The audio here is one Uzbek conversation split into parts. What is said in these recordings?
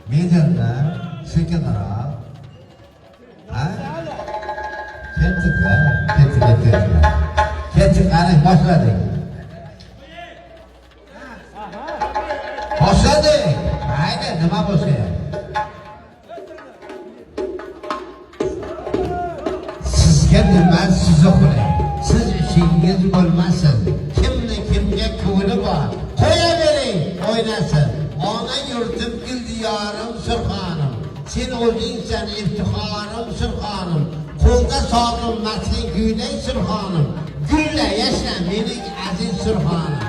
Medirda sekinroq. Ha? Ketdik, qani boshladik. Boshladik. Mayli, nima bo'lsa ham. Sizga nima sizni qo'yay. Siz ishingiz bo'lmasin. Kimni kimga ko'ngli bor. Qo'yavering, o'ynasin. Ona yurtim gul diyorim Surxonim. Sen o'zingsan iftixorim Surxonim. Qo'lda sog'im matning guylay Surxonim. Gulla yashna mening aziz Surxonim.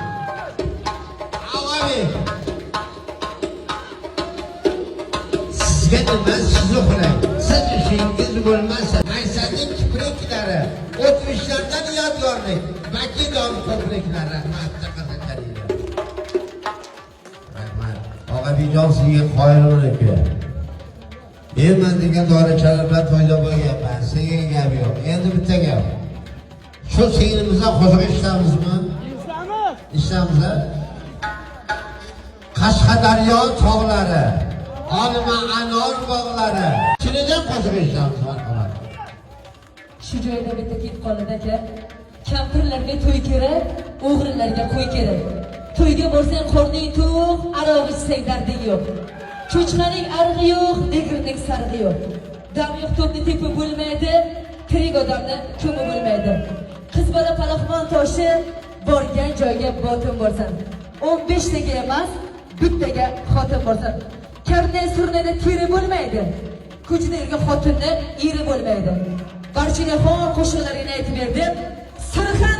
Avvalik. Sizga nima sizni qo'yay. Siz ishingiz bo'lmasa, Maysaning kipriklari, o'tmishlardan yodgorlik, Makidon ko'priklari rahmatli qazacharinglar. Rahmat. Og'abijon sizga qoyilman aka. Men degan dorichalarlar to'yda bo'lganman. Senga gap yo'q. Endi bitta gap. Shu singlimizdan qo'shiq eshitamizmi? Eshitamiz. Qashqadaryo tog'lari, Olma anor bog'lari. Shunidan qo'shiq eshitamiz, marhamat. Shu joyda bitta kelib qoladi aka. Kampirlarga to'y kerak, o'g'rilarga qo'y kerak. To'yga borsang qorning to'q, aroq ichsang darding yo'q. Cho'chqaning arg'i yo'q, negrining sarg'i yo'q. Dam yo'q to'pni tepib bo'lmaydi, tirik odamni ko'mi bo'lmaydi. Qiz bola palaxmon toshi, borgan joyga botin borsan. 15 taga emas, bittaga xotin borsan. Karnay surnada teri bo'lmaydi. Ko'chada yurgan xotinni eri bo'lmaydi. Barchaga xor qo'shiqlarini aytib berdim. Sarxan